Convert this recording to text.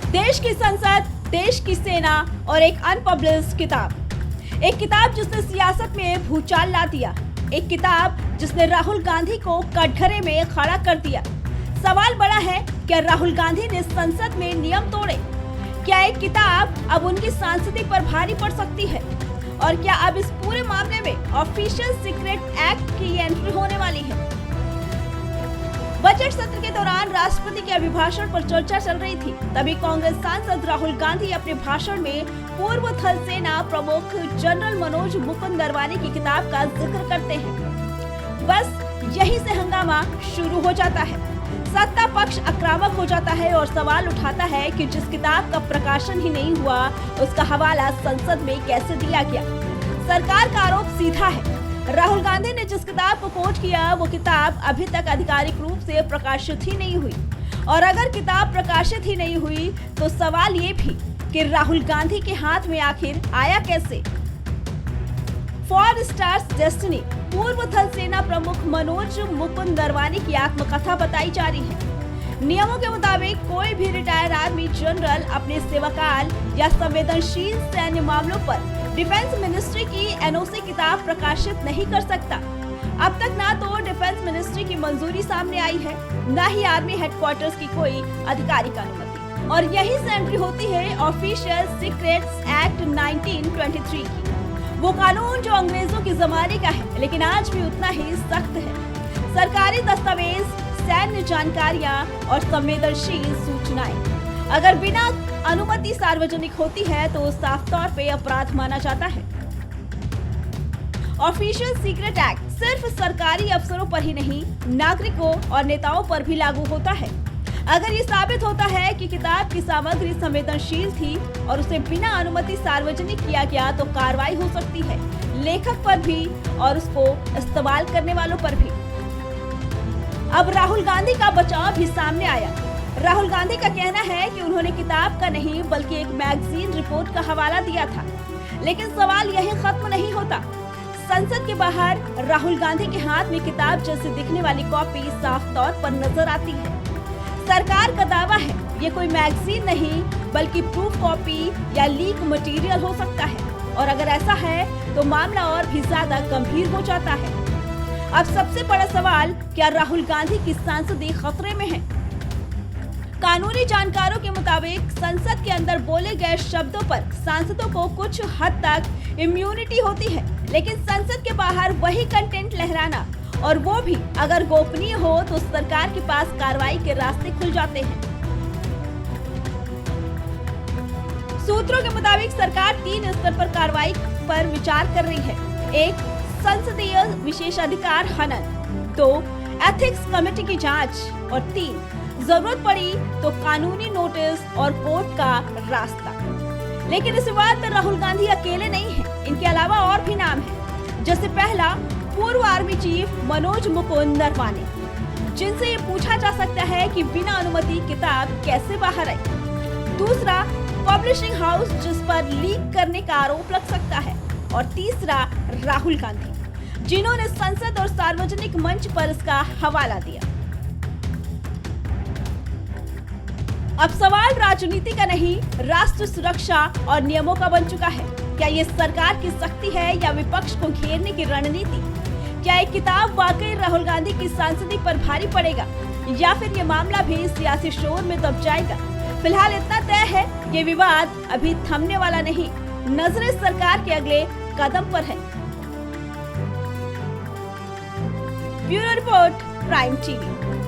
देश की संसद, देश की सेना और एक अनपब्लिश्ड किताब। एक किताब जिसने सियासत में भूचाल ला दिया। एक किताब जिसने राहुल गांधी को कटघरे में खड़ा कर दिया। सवाल बड़ा है, क्या राहुल गांधी ने संसद में नियम तोड़े? क्या एक किताब अब उनकी सांसदी पर भारी पड़ सकती है? और क्या अब इस पूरे मामले में ऑफिशियल सीक्रेट एक्ट की एंट्री होने वाली है? बजट सत्र के दौरान राष्ट्रपति के अभिभाषण पर चर्चा चल रही थी। तभी कांग्रेस सांसद राहुल गांधी अपने भाषण में पूर्व थल सेना प्रमुख जनरल मनोज मुकुंद नरवाने की किताब का जिक्र करते हैं। बस यहीं से हंगामा शुरू हो जाता है। सत्ता पक्ष आक्रामक हो जाता है और सवाल उठाता है कि जिस किताब का प्रकाशन ही नहीं हुआ, उसका हवाला संसद में कैसे दिया गया। सरकार का आरोप सीधा है, राहुल गांधी ने जिस किताब को कोट किया वो किताब अभी तक आधिकारिक रूप से प्रकाशित ही नहीं हुई। और अगर किताब प्रकाशित ही नहीं हुई तो सवाल ये भी कि राहुल गांधी के हाथ में आखिर आया कैसे। फॉर स्टार्स डेस्टिनी पूर्व थल सेना प्रमुख मनोज मुकुंद नरवाने की आत्मकथा बताई जा रही है। नियमों के मुताबिक कोई भी रिटायर्ड आर्मी जनरल अपने सेवाकाल या संवेदनशील सैन्य मामलों पर डिफेंस मिनिस्ट्री की एनओसी किताब प्रकाशित नहीं कर सकता। अब तक ना तो डिफेंस मिनिस्ट्री की मंजूरी सामने आई है, ना ही आर्मी हेडक्वार्टर्स की कोई आधिकारिक अनुमति। और यही से एंट्री होती है ऑफिशियल सीक्रेट्स एक्ट 1923 की। वो कानून जो अंग्रेजों के जमाने का है, लेकिन आज भी उतना ही सख्त है। सरकारी दस्तावेज, सैन्य जानकारियां और संवेदनशील सूचनाएं अगर बिना अनुमति सार्वजनिक होती है तो साफ तौर पे अपराध माना जाता है। ऑफिशियल सीक्रेट एक्ट सिर्फ सरकारी अफसरों पर ही नहीं, नागरिकों और नेताओं पर भी लागू होता है। अगर ये साबित होता है कि किताब की सामग्री संवेदनशील थी और उसे बिना अनुमति सार्वजनिक किया गया तो कार्रवाई हो सकती है, लेखक पर भी और उसको इस्तेमाल करने वालों पर भी। अब राहुल गांधी का बचाव भी सामने आया। राहुल गांधी का कहना है कि उन्होंने किताब का नहीं बल्कि एक मैगजीन रिपोर्ट का हवाला दिया था। लेकिन सवाल यही खत्म नहीं होता। संसद के बाहर राहुल गांधी के हाथ में किताब जैसे दिखने वाली कॉपी साफ तौर पर नजर आती है। सरकार का दावा है ये कोई मैगजीन नहीं बल्कि प्रूफ कॉपी या लीक मटेरियल हो सकता है। और अगर ऐसा है तो मामला और भी ज्यादा गंभीर हो जाता है। अब सबसे बड़ा सवाल, क्या राहुल गांधी की सांसदी खतरे में है? कानूनी जानकारों के मुताबिक संसद के अंदर बोले गए शब्दों पर सांसदों को कुछ हद तक इम्यूनिटी होती है, लेकिन संसद के बाहर वही कंटेंट लहराना और वो भी अगर गोपनीय हो तो सरकार के पास कार्रवाई के रास्ते खुल जाते हैं। सूत्रों के मुताबिक सरकार 3 स्तर पर कार्रवाई पर विचार कर रही है। 1, संसदीय विशेषाधिकार हनन, 2, एथिक्स कमेटी की जांच और 3, जरूरत पड़ी तो कानूनी नोटिस और कोर्ट का रास्ता। लेकिन इस विवाद में राहुल गांधी अकेले नहीं हैं। इनके अलावा और भी नाम हैं। जैसे पहला, पूर्व आर्मी चीफ मनोज मुकुंद नरवाने, जिनसे ये पूछा जा सकता है कि बिना अनुमति किताब कैसे बाहर आई। दूसरा, पब्लिशिंग हाउस जिस पर लीक करने का आरोप लग सकता है। और तीसरा, राहुल गांधी, जिन्होंने संसद और सार्वजनिक मंच पर इसका हवाला दिया। अब सवाल राजनीति का नहीं, राष्ट्र सुरक्षा और नियमों का बन चुका है। क्या ये सरकार की शक्ति है या विपक्ष को घेरने की रणनीति? क्या एक किताब वाकई राहुल गांधी की सांसदी पर भारी पड़ेगा या फिर ये मामला भी सियासी शोर में दब जाएगा? फिलहाल इतना तय है, ये विवाद अभी थमने वाला नहीं। नजरें सरकार के अगले कदम पर है। Bureau report, prime TV.